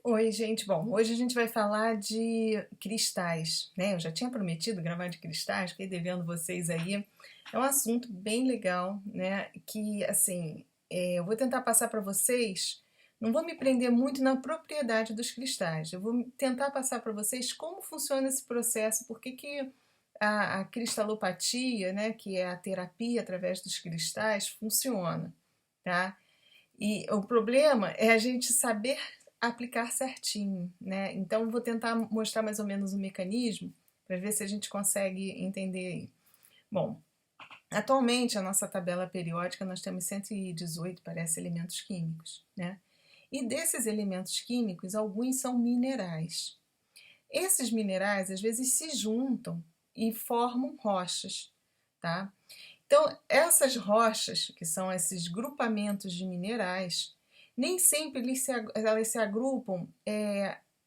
Oi, gente. Bom, hoje a gente vai falar de cristais, né? Eu já tinha prometido gravar de cristais, fiquei devendo vocês aí. É um assunto bem legal, né? Que, assim, eu vou tentar passar para vocês. Não vou me prender muito na propriedade dos cristais. Eu vou tentar passar para vocês como funciona esse processo, por que que a cristalopatia, né, que é a terapia através dos cristais, funciona, tá? E o problema é a gente saber aplicar certinho, né? Então, vou tentar mostrar mais ou menos o mecanismo para ver se a gente consegue entender aí. Bom, atualmente a nossa tabela periódica nós temos 118, parece, elementos químicos, né? E desses elementos químicos, alguns são minerais. Esses minerais às vezes se juntam e formam rochas, tá? Então, essas rochas, que são esses grupamentos de minerais, nem sempre elas se agrupam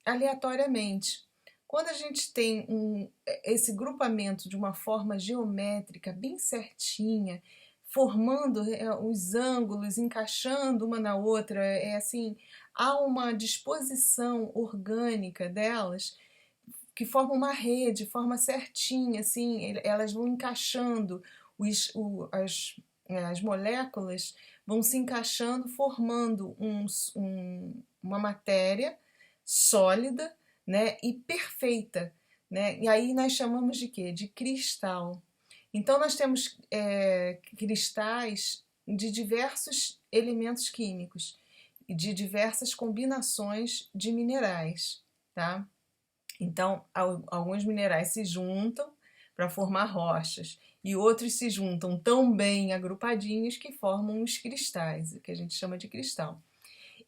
aleatoriamente. Quando a gente tem esse grupamento de uma forma geométrica bem certinha, formando os ângulos, encaixando uma na outra, assim, há uma disposição orgânica delas que forma uma rede, forma certinha, assim, elas vão encaixando, as moléculas vão se encaixando, formando uma matéria sólida, né, e perfeita, né? E aí nós chamamos de quê? De cristal. Então nós temos cristais de diversos elementos químicos e de diversas combinações de minerais, tá? Então, alguns minerais se juntam para formar rochas e outros se juntam tão bem agrupadinhos que formam os cristais, o que a gente chama de cristal.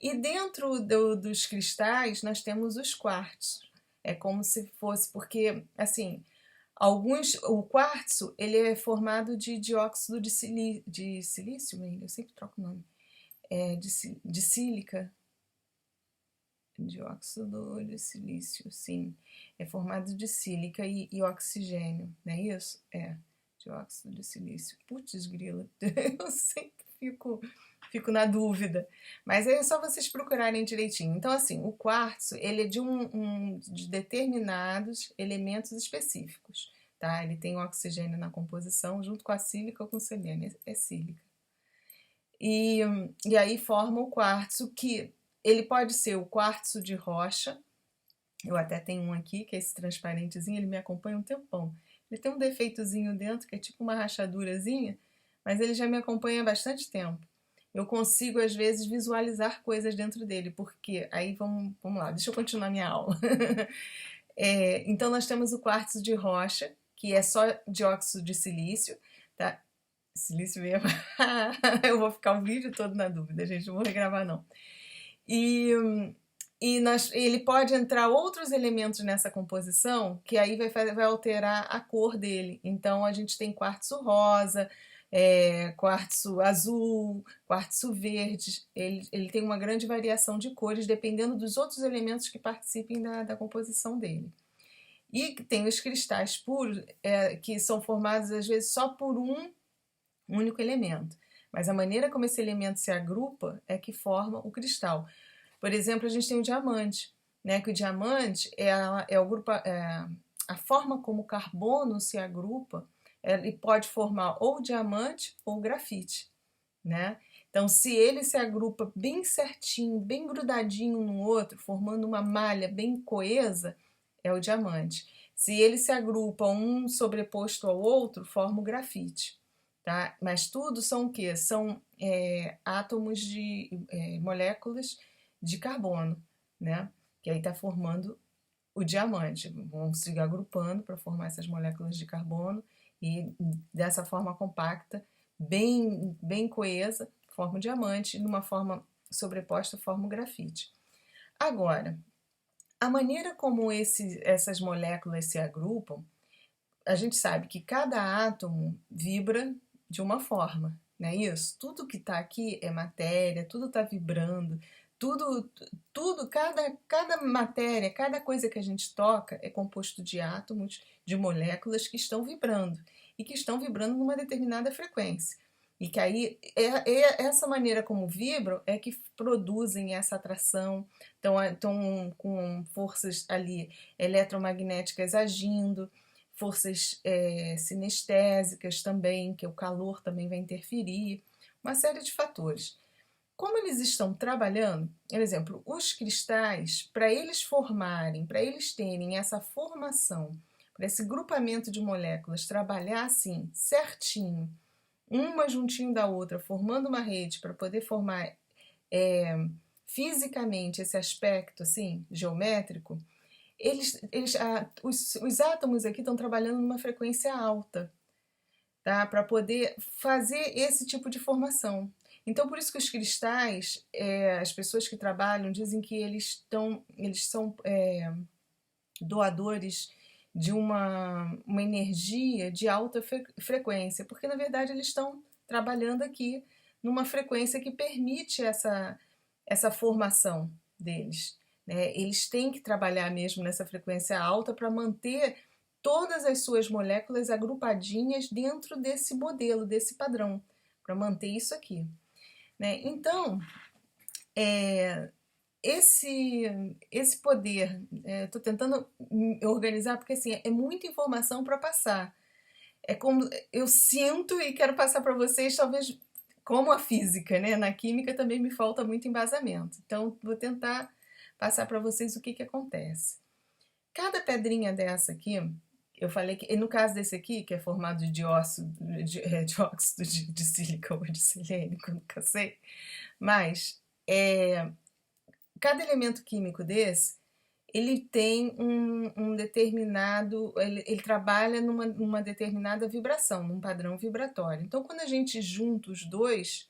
E dentro dos cristais nós temos os quartos. É como se fosse, porque assim, o quartzo ele é formado de dióxido de silício, eu sempre troco o nome, de sílica, dióxido de silício, sim. É formado de sílica e oxigênio, não é isso? É, dióxido de silício. Putz, grila, eu sempre fico na dúvida. Mas é só vocês procurarem direitinho. Então, assim, o quartzo, ele é de determinados elementos específicos, tá? Ele tem o oxigênio na composição, junto com a sílica ou com selênio, é sílica. E aí forma o quartzo, que ele pode ser o quartzo de rocha. Eu até tenho um aqui, que é esse transparentezinho, ele me acompanha um tempão. Ele tem um defeitozinho dentro, que é tipo uma rachadurazinha, mas ele já me acompanha há bastante tempo. Eu consigo, às vezes, visualizar coisas dentro dele, porque aí vamos lá, deixa eu continuar minha aula. Então, nós temos o quartzo de rocha, que é só dióxido de silício, tá? Silício mesmo. Eu vou ficar o vídeo todo na dúvida, gente, não vou regravar não. E, ele pode entrar outros elementos nessa composição que aí vai alterar a cor dele. Então a gente tem quartzo rosa, quartzo azul, quartzo verde. Ele tem uma grande variação de cores dependendo dos outros elementos que participem da composição dele. E tem os cristais puros, que são formados às vezes só por um único elemento. Mas a maneira como esse elemento se agrupa é que forma o cristal. Por exemplo, a gente tem o diamante, né? Que o diamante a forma como o carbono se agrupa, ele pode formar ou diamante ou grafite, né? Então, se ele se agrupa bem certinho, bem grudadinho no outro, formando uma malha bem coesa, é o diamante. Se ele se agrupa um sobreposto ao outro, forma o grafite. Tá? Mas tudo são o quê? São átomos de moléculas de carbono, né? Que aí está formando o diamante. Vão se agrupando para formar essas moléculas de carbono e dessa forma compacta, bem coesa, forma o diamante, e numa forma sobreposta forma o grafite. Agora, a maneira como essas moléculas se agrupam, a gente sabe que cada átomo vibra de uma forma, não é isso? Tudo que está aqui é matéria, tudo está vibrando, cada matéria, cada coisa que a gente toca é composto de átomos, de moléculas que estão vibrando e que estão vibrando numa determinada frequência. E que aí, essa maneira como vibram é que produzem essa atração, estão com forças ali eletromagnéticas agindo, forças sinestésicas também, que o calor também vai interferir, uma série de fatores. Como eles estão trabalhando, por exemplo, os cristais, para eles formarem, para eles terem essa formação, para esse grupamento de moléculas trabalhar assim, certinho, uma juntinho da outra, formando uma rede para poder formar fisicamente esse aspecto assim, geométrico, os átomos aqui estão trabalhando numa frequência alta, tá? Para poder fazer esse tipo de formação. Então, por isso que os cristais, as pessoas que trabalham dizem que eles são doadores de uma energia de alta frequência, porque na verdade eles estão trabalhando aqui numa frequência que permite essa formação deles. Né? Eles têm que trabalhar mesmo nessa frequência alta para manter todas as suas moléculas agrupadinhas dentro desse modelo, desse padrão, para manter isso aqui. Né? Então, esse poder, estou tentando me organizar porque assim, é muita informação para passar. É como eu sinto e quero passar para vocês, talvez como a física, né? Na química também me falta muito embasamento. Então, vou tentar passar para vocês o que acontece. Cada pedrinha dessa aqui, eu falei que, no caso desse aqui, que é formado de óxido de sílica ou de selênico, nunca sei, mas cada elemento químico desse, ele tem um determinado, ele trabalha numa determinada vibração, num padrão vibratório. Então, quando a gente junta os dois,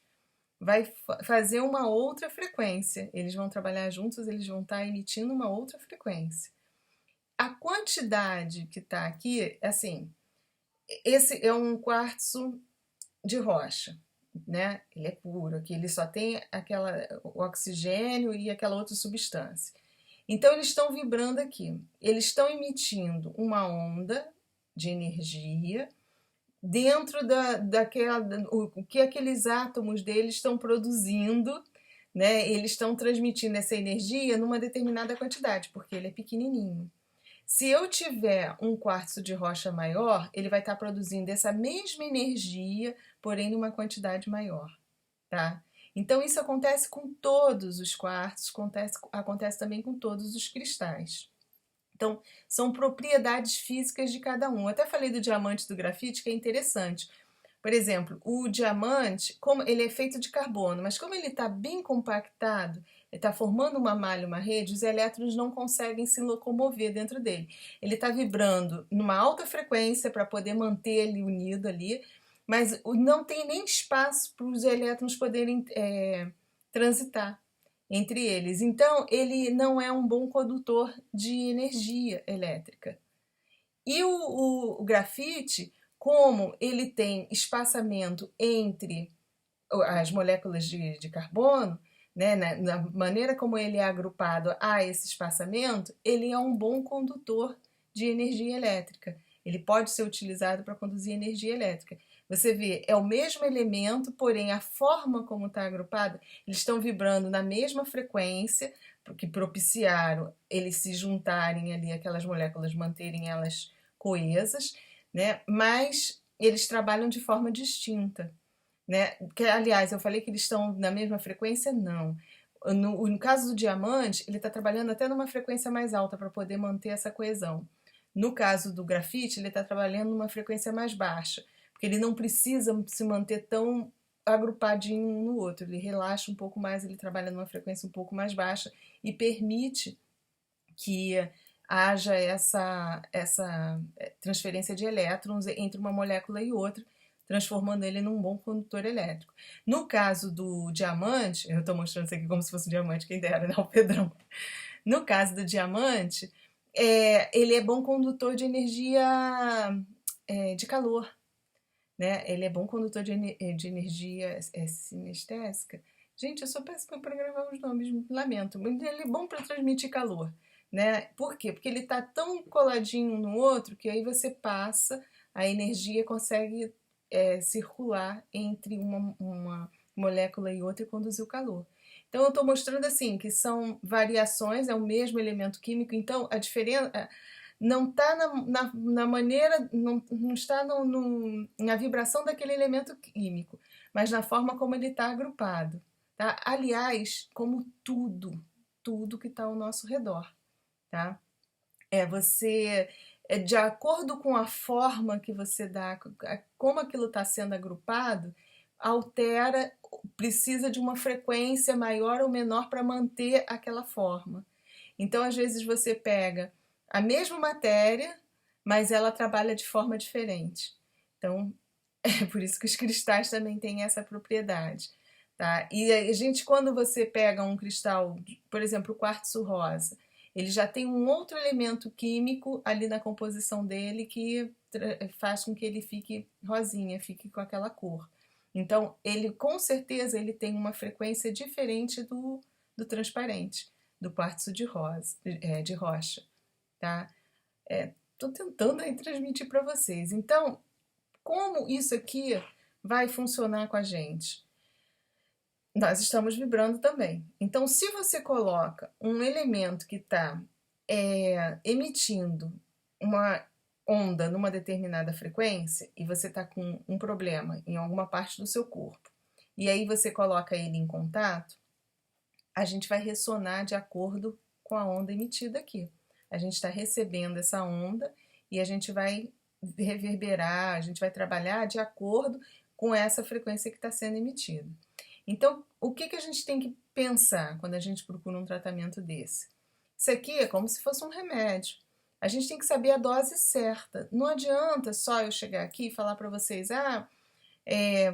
vai fazer uma outra frequência. Eles vão trabalhar juntos, eles vão estar emitindo uma outra frequência. A quantidade que está aqui, assim, esse é um quartzo de rocha, né? Ele é puro, aqui ele só tem o oxigênio e aquela outra substância. Então eles estão vibrando aqui, eles estão emitindo uma onda de energia dentro o que aqueles átomos deles estão produzindo, né? Eles estão transmitindo essa energia numa determinada quantidade, porque ele é pequenininho. Se eu tiver um quartzo de rocha maior, ele vai estar produzindo essa mesma energia, porém numa quantidade maior, tá? Então isso acontece com todos os quartzos, acontece também com todos os cristais. Então, são propriedades físicas de cada um. Eu até falei do diamante e do grafite, que é interessante. Por exemplo, o diamante, como ele é feito de carbono, mas como ele está bem compactado, ele está formando uma malha, uma rede, os elétrons não conseguem se locomover dentro dele. Ele está vibrando numa alta frequência para poder manter ele unido ali, mas não tem nem espaço para os elétrons poderem transitar entre eles. Então, ele não é um bom condutor de energia elétrica. E o grafite, como ele tem espaçamento entre as moléculas de carbono, né, na maneira como ele é agrupado a esse espaçamento, ele é um bom condutor de energia elétrica. Ele pode ser utilizado para conduzir energia elétrica. Você vê, é o mesmo elemento, porém a forma como está agrupado, eles estão vibrando na mesma frequência, que propiciaram eles se juntarem ali, aquelas moléculas, manterem elas coesas, né? Mas eles trabalham de forma distinta. Né? Que, aliás, eu falei que eles estão na mesma frequência? Não. No caso do diamante, ele está trabalhando até numa frequência mais alta para poder manter essa coesão. No caso do grafite, ele está trabalhando numa frequência mais baixa, porque ele não precisa se manter tão agrupadinho um no outro. Ele relaxa um pouco mais, ele trabalha numa frequência um pouco mais baixa e permite que haja essa transferência de elétrons entre uma molécula e outra, transformando ele num bom condutor elétrico. No caso do diamante, eu estou mostrando isso aqui como se fosse um diamante, quem dera, né? O Pedrão. No caso do diamante, ele é bom condutor de energia de calor. Né? Ele é bom condutor de energia sinestésica. Gente, eu sou péssima para gravar os nomes, lamento. Mas ele é bom para transmitir calor. Né? Por quê? Porque ele está tão coladinho um no outro que aí você passa, a energia consegue circular entre uma molécula e outra e conduzir o calor. Então eu estou mostrando assim que são variações, é o mesmo elemento químico, então a diferença não está na maneira, não está na vibração daquele elemento químico, mas na forma como ele está agrupado. Tá? Aliás, como tudo que está ao nosso redor. Tá? De acordo com a forma que você dá, como aquilo está sendo agrupado, altera, precisa de uma frequência maior ou menor para manter aquela forma. Então, às vezes, você pega a mesma matéria, mas ela trabalha de forma diferente. Então, é por isso que os cristais também têm essa propriedade. Tá? E a gente, quando você pega um cristal, por exemplo, o quartzo rosa, ele já tem um outro elemento químico ali na composição dele que faz com que ele fique rosinha, fique com aquela cor. Então, ele com certeza ele tem uma frequência diferente do transparente, do quartzo de rocha. Tá? Estou tentando aí transmitir para vocês. Então, como isso aqui vai funcionar com a gente? Nós estamos vibrando também. Então, se você coloca um elemento que está emitindo uma onda numa determinada frequência e você está com um problema em alguma parte do seu corpo, e aí você coloca ele em contato, a gente vai ressonar de acordo com a onda emitida aqui. A gente está recebendo essa onda e a gente vai reverberar, a gente vai trabalhar de acordo com essa frequência que está sendo emitida. Então, o que a gente tem que pensar quando a gente procura um tratamento desse? Isso aqui é como se fosse um remédio. A gente tem que saber a dose certa. Não adianta só eu chegar aqui e falar para vocês,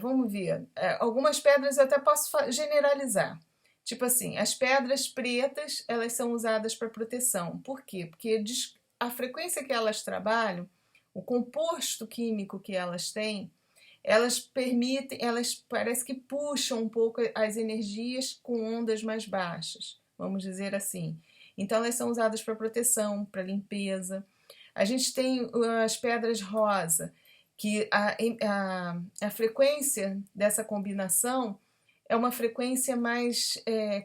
vamos ver, algumas pedras eu até posso generalizar. Tipo assim, as pedras pretas, elas são usadas para proteção. Por quê? Porque a frequência que elas trabalham, o composto químico que elas têm, elas parece que puxam um pouco as energias com ondas mais baixas, vamos dizer assim. Então elas são usadas para proteção, para limpeza. A gente tem as pedras rosa, que a frequência dessa combinação é uma frequência mais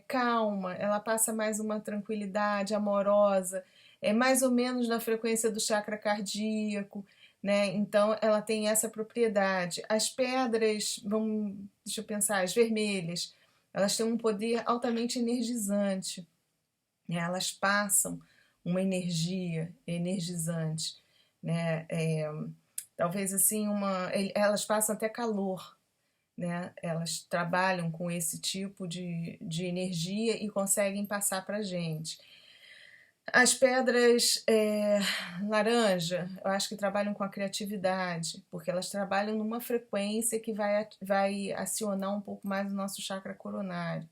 calma, ela passa mais uma tranquilidade amorosa, é mais ou menos na frequência do chakra cardíaco. Né? Então ela tem essa propriedade. As pedras, deixa eu pensar, as vermelhas, elas têm um poder altamente energizante. Né? Elas passam uma energia energizante. Né? Talvez assim, elas passam até calor. Né? Elas trabalham com esse tipo de energia e conseguem passar para a gente. As pedras laranja, eu acho que trabalham com a criatividade, porque elas trabalham numa frequência que vai acionar um pouco mais o nosso chakra coronário.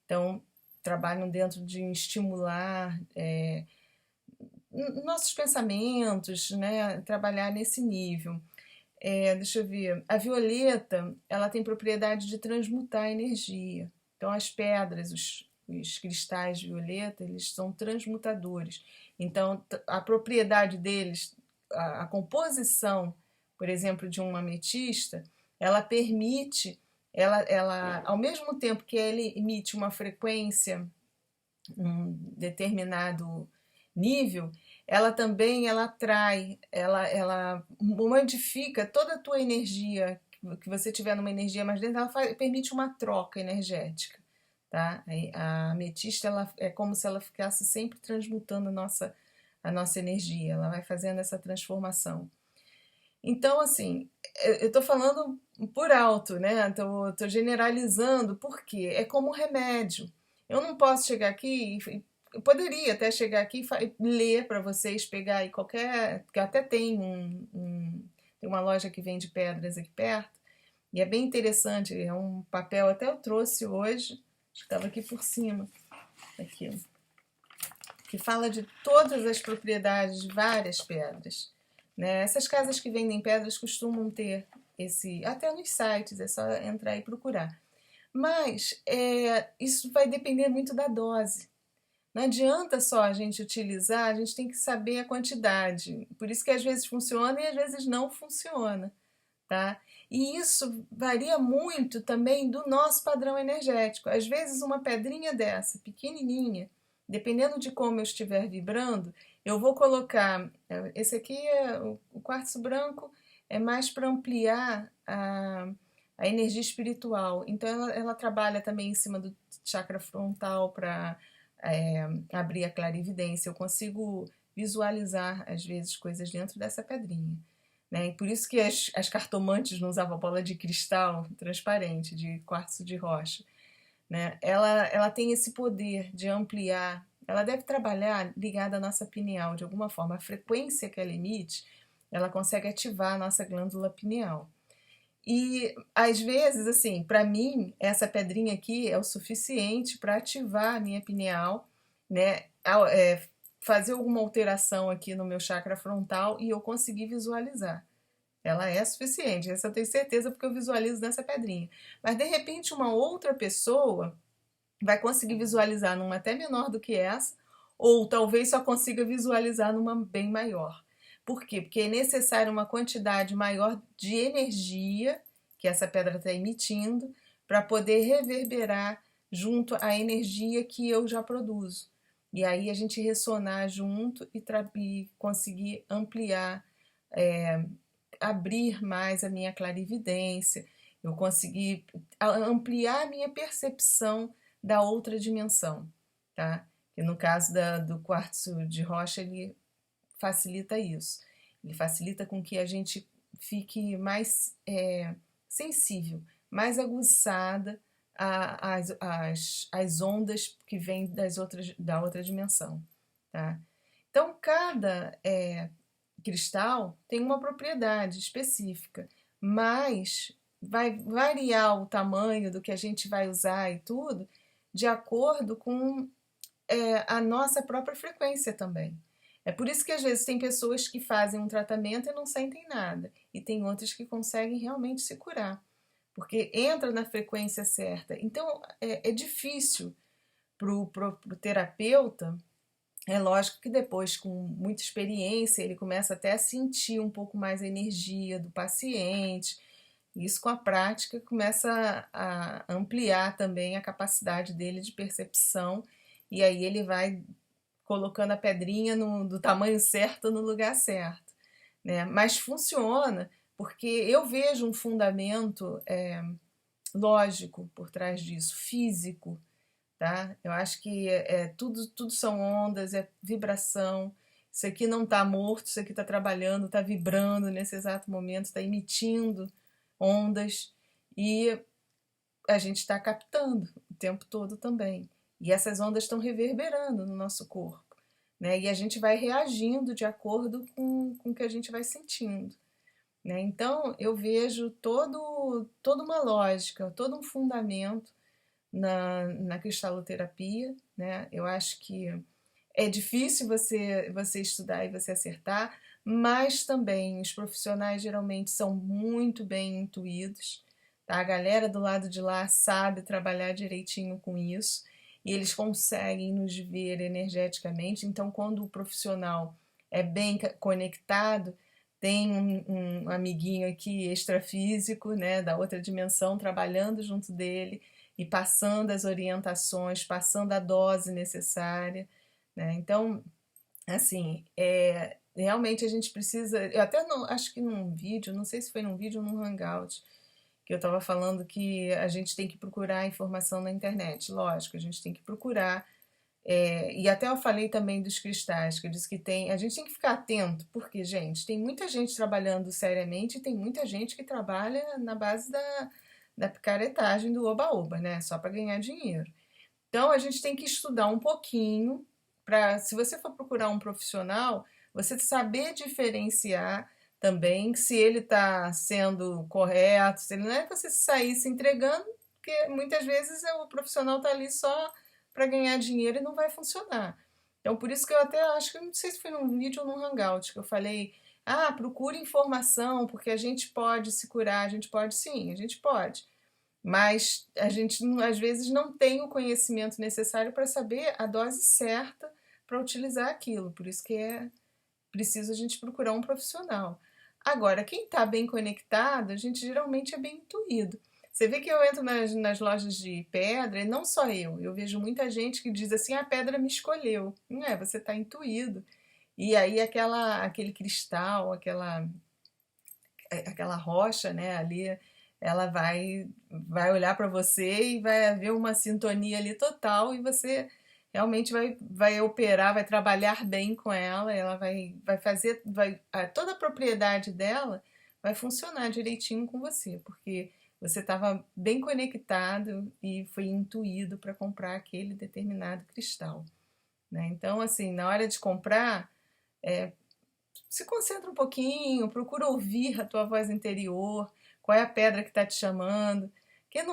Então, trabalham dentro de estimular nossos pensamentos, né? Trabalhar nesse nível. Deixa eu ver, a violeta, ela tem propriedade de transmutar energia. Então, as pedras, os cristais violeta, eles são transmutadores. Então, a propriedade deles, a composição, por exemplo, de uma ametista, ela permite, ela, ao mesmo tempo que ele emite uma frequência, um determinado nível, ela também atrai, ela modifica toda a tua energia, que você tiver numa energia mais dentro, ela permite uma troca energética. Tá? A ametista é como se ela ficasse sempre transmutando a nossa energia, ela vai fazendo essa transformação. Então, assim, eu estou falando por alto, né? Estou generalizando, porque é como remédio. Eu não posso chegar aqui, eu poderia até chegar aqui e ler para vocês, pegar aí qualquer, que até tem tem uma loja que vende pedras aqui perto, e é bem interessante, é um papel, até eu trouxe hoje, estava aqui por cima, aqui, que fala de todas as propriedades de várias pedras. Né? Essas casas que vendem pedras costumam ter até nos sites, é só entrar e procurar. Mas isso vai depender muito da dose. Não adianta só a gente utilizar, a gente tem que saber a quantidade. Por isso que às vezes funciona e às vezes não funciona. tá? E isso varia muito também do nosso padrão energético. Às vezes uma pedrinha dessa, pequenininha, dependendo de como eu estiver vibrando, eu vou colocar, esse aqui é o quartzo branco, é mais para ampliar a energia espiritual. Então ela trabalha também em cima do chakra frontal para abrir a clarividência. Eu consigo visualizar, às vezes, coisas dentro dessa pedrinha. Né? E por isso que as cartomantes não usavam bola de cristal transparente, de quartzo de rocha. Né? Ela tem esse poder de ampliar, ela deve trabalhar ligada à nossa pineal de alguma forma. A frequência que ela emite, ela consegue ativar a nossa glândula pineal. E às vezes, assim, para mim, essa pedrinha aqui é o suficiente para ativar a minha pineal, né? Fazer alguma alteração aqui no meu chakra frontal e eu conseguir visualizar. Ela é suficiente, essa eu tenho certeza porque eu visualizo nessa pedrinha. Mas de repente uma outra pessoa vai conseguir visualizar numa até menor do que essa, ou talvez só consiga visualizar numa bem maior. Por quê? Porque é necessário uma quantidade maior de energia que essa pedra está emitindo para poder reverberar junto à energia que eu já produzo. E aí a gente ressonar junto e conseguir ampliar, abrir mais a minha clarividência, eu conseguir ampliar a minha percepção da outra dimensão, tá? E no caso do quartzo de rocha, ele facilita isso. Ele facilita com que a gente fique mais sensível, mais aguçada às ondas que vêm da outra dimensão, tá? Então, cada cristal tem uma propriedade específica, mas vai variar o tamanho do que a gente vai usar e tudo de acordo com a nossa própria frequência também. É por isso que às vezes tem pessoas que fazem um tratamento e não sentem nada, e tem outras que conseguem realmente se curar, porque entra na frequência certa. Então é difícil para o terapeuta. É lógico que depois, com muita experiência, ele começa até a sentir um pouco mais a energia do paciente. Isso, com a prática, começa a ampliar também a capacidade dele de percepção, e aí ele vai colocando a pedrinha do tamanho certo no lugar certo. Né? Mas funciona porque eu vejo um fundamento lógico por trás disso, físico. Tá? Eu acho que tudo são ondas, é vibração. Isso aqui não está morto, isso aqui está trabalhando, está vibrando nesse exato momento, está emitindo ondas e a gente está captando o tempo todo também. E essas ondas estão reverberando no nosso corpo. Né? E a gente vai reagindo de acordo com o que a gente vai sentindo. Né? Então eu vejo toda uma lógica, todo um fundamento na cristaloterapia, né? Eu acho que é difícil você estudar e você acertar, mas também os profissionais geralmente são muito bem intuídos, tá? A galera do lado de lá sabe trabalhar direitinho com isso e eles conseguem nos ver energeticamente. Então, quando o profissional é bem conectado, tem um amiguinho aqui extrafísico, né, da outra dimensão, trabalhando junto dele e passando as orientações, passando a dose necessária, né? Então, assim, realmente a gente precisa. Eu até não, acho que num vídeo, não sei se foi num vídeo ou num hangout, que eu estava falando que a gente tem que procurar informação na internet. Lógico, a gente tem que procurar. E até eu falei também dos cristais, que eu disse que a gente tem que ficar atento, porque, gente, tem muita gente trabalhando seriamente e tem muita gente que trabalha na base da picaretagem do oba-oba, né? Só para ganhar dinheiro. Então a gente tem que estudar um pouquinho para, se você for procurar um profissional, você saber diferenciar também se ele está sendo correto, se ele não é você sair se entregando, porque muitas vezes o profissional está ali só para ganhar dinheiro e não vai funcionar. Então por isso que eu até acho que, não sei se foi num vídeo ou num hangout, que eu falei, procure informação, porque a gente pode se curar, a gente pode sim, a gente pode. Mas a gente às vezes não tem o conhecimento necessário para saber a dose certa para utilizar aquilo. Por isso que é preciso a gente procurar um profissional. Agora, quem está bem conectado, a gente geralmente é bem intuído. Você vê que eu entro nas lojas de pedra, e não só eu vejo muita gente que diz assim, a pedra me escolheu. Não é, você está intuído. E aí aquele cristal, aquela rocha, né, ali, ela vai olhar para você e vai haver uma sintonia ali total e você realmente vai operar, vai trabalhar bem com ela, ela vai fazer, toda a propriedade dela vai funcionar direitinho com você, porque você estava bem conectado e foi intuído para comprar aquele determinado cristal, né? Então, assim, na hora de comprar, se concentra um pouquinho, procura ouvir a tua voz interior, qual é a pedra que está te chamando.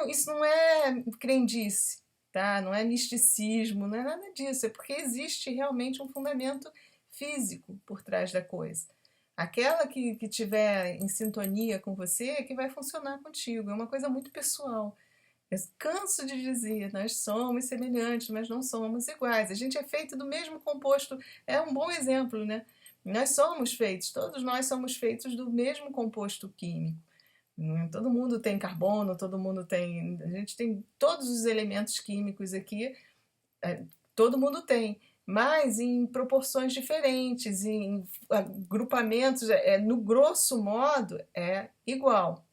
Isso não é crendice, tá? Não é misticismo, não é nada disso. É porque existe realmente um fundamento físico por trás da coisa. Aquela que tiver em sintonia com você é que vai funcionar contigo. É uma coisa muito pessoal. Eu canso de dizer, nós somos semelhantes, mas não somos iguais. A gente é feito do mesmo composto. É um bom exemplo, né? Nós somos feitos, todos nós somos feitos do mesmo composto químico. Todo mundo tem carbono, todo mundo tem. A gente tem todos os elementos químicos aqui, todo mundo tem, mas em proporções diferentes, em agrupamentos, no grosso modo é igual.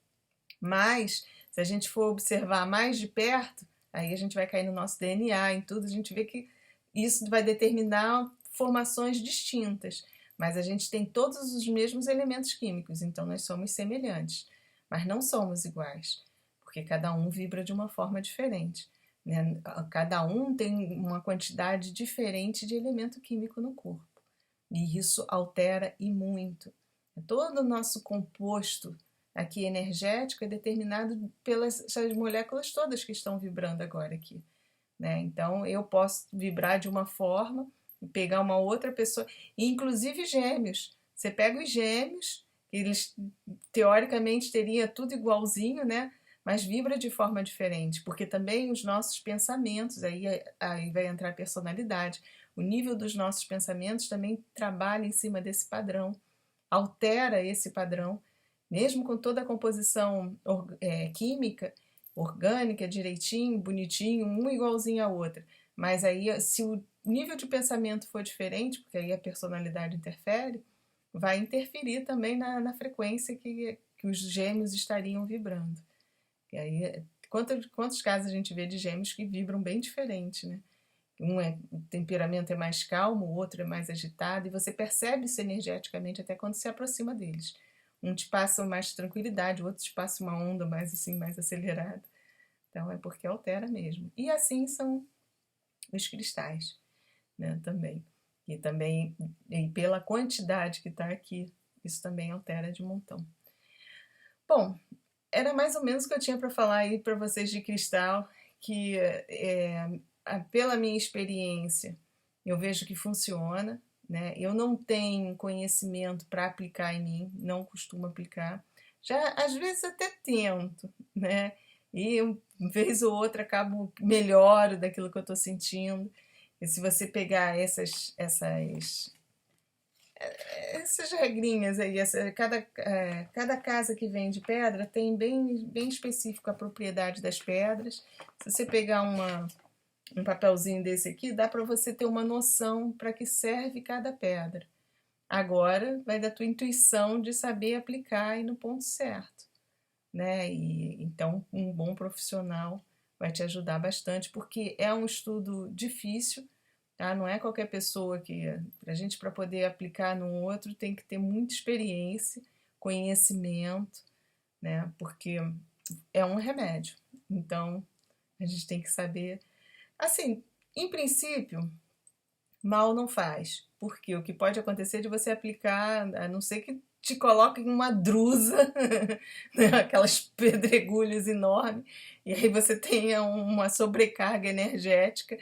Mas, se a gente for observar mais de perto, aí a gente vai cair no nosso DNA, em tudo, a gente vê que isso vai determinar formações distintas. Mas a gente tem todos os mesmos elementos químicos, então nós somos semelhantes, mas não somos iguais, porque cada um vibra de uma forma diferente, né? Cada um tem uma quantidade diferente de elemento químico no corpo, e isso altera e muito. Todo o nosso composto aqui energético é determinado pelas essas moléculas todas que estão vibrando agora aqui, né? Então eu posso vibrar de uma forma e pegar uma outra pessoa, inclusive gêmeos. Você pega os gêmeos, eles teoricamente teriam tudo igualzinho, né? Mas vibra de forma diferente, porque também os nossos pensamentos, aí vai entrar a personalidade, o nível dos nossos pensamentos também trabalha em cima desse padrão, altera esse padrão, mesmo com toda a composição química, orgânica, direitinho, bonitinho, um igualzinho à outra. Mas aí, se o nível de pensamento for diferente, porque aí a personalidade interfere, vai interferir também na frequência que os gêmeos estariam vibrando. E aí, quantos casos a gente vê de gêmeos que vibram bem diferente, né? O temperamento é mais calmo, o outro é mais agitado, e você percebe isso energeticamente até quando se aproxima deles. Um te passa mais tranquilidade, o outro te passa uma onda mais assim, mais acelerada. Então é porque altera mesmo. E assim são os cristais, né, também. E também, e pela quantidade que está aqui, isso também altera de montão. Bom, era mais ou menos o que eu tinha para falar aí para vocês de cristal, que pela minha experiência, eu vejo que funciona, né? Eu não tenho conhecimento para aplicar em mim, não costumo aplicar. Já às vezes até tento, né? E uma vez ou outra acabo melhoro daquilo que eu estou sentindo. E se você pegar essas regrinhas aí, cada casa que vem de pedra tem bem específico a propriedade das pedras. Se você pegar um papelzinho desse aqui, dá para você ter uma noção para que serve cada pedra. Agora vai da tua intuição de saber aplicar e no ponto certo, né? E então um bom profissional vai te ajudar bastante, porque é um estudo difícil, tá? Não é qualquer pessoa que a gente para poder aplicar no outro tem que ter muita experiência, conhecimento, né? Porque é um remédio. Então a gente tem que saber, assim, em princípio, mal não faz, porque o que pode acontecer é de você aplicar, a não ser que te coloquem uma drusa, né, aquelas pedregulhos enormes, e aí você tenha uma sobrecarga energética.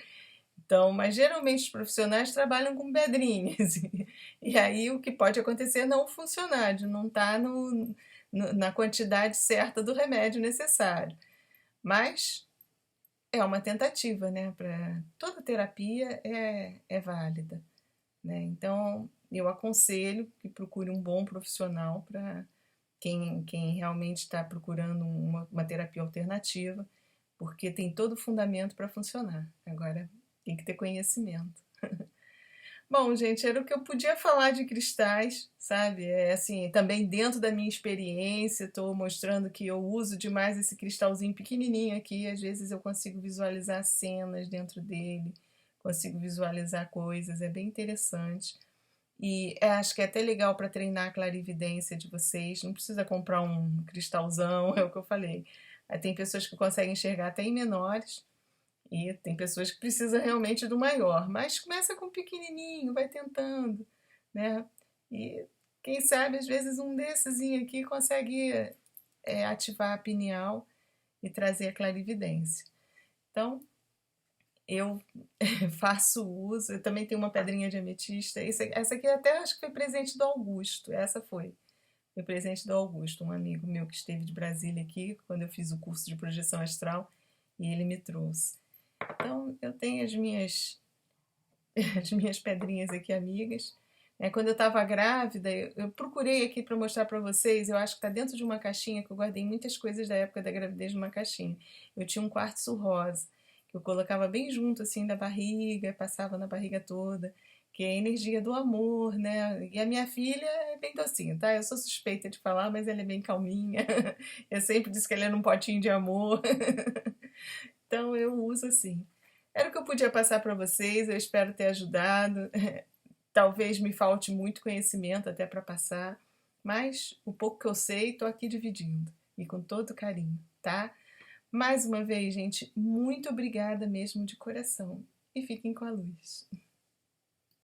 Então, mas geralmente os profissionais trabalham com pedrinhas, e aí o que pode acontecer é não funcionar, de não estar na quantidade certa do remédio necessário. Mas é uma tentativa, né? Toda terapia é válida, né? Então, eu aconselho que procure um bom profissional para quem realmente está procurando uma terapia alternativa, porque tem todo o fundamento para funcionar. Agora, tem que ter conhecimento. Bom, gente, era o que eu podia falar de cristais, sabe? É assim, também dentro da minha experiência, estou mostrando que eu uso demais esse cristalzinho pequenininho aqui. Às vezes eu consigo visualizar cenas dentro dele, consigo visualizar coisas, é bem interessante. E acho que é até legal para treinar a clarividência de vocês. Não precisa comprar um cristalzão, é o que eu falei. Aí tem pessoas que conseguem enxergar até em menores, e tem pessoas que precisam realmente do maior, mas começa com pequenininho, vai tentando, né? E quem sabe às vezes um desses aqui consegue ativar a pineal e trazer a clarividência. Então eu faço uso, eu também tenho uma pedrinha de ametista. Essa aqui até acho que foi presente do Augusto. Essa foi presente do Augusto, um amigo meu que esteve de Brasília aqui quando eu fiz o curso de projeção astral e ele me trouxe. Então, eu tenho as minhas pedrinhas aqui amigas. Quando eu estava grávida, eu procurei aqui para mostrar para vocês. Eu acho que está dentro de uma caixinha, que eu guardei muitas coisas da época da gravidez numa caixinha. Eu tinha um quartzo rosa, que eu colocava bem junto assim da barriga, passava na barriga toda, que é a energia do amor, né? E a minha filha é bem docinha, tá? Eu sou suspeita de falar, mas ela é bem calminha. Eu sempre disse que ela é num potinho de amor. Então eu uso assim. Era o que eu podia passar para vocês, eu espero ter ajudado. Talvez me falte muito conhecimento até para passar, mas o pouco que eu sei, estou aqui dividindo e com todo carinho, tá? Mais uma vez, gente, muito obrigada mesmo de coração e fiquem com a luz.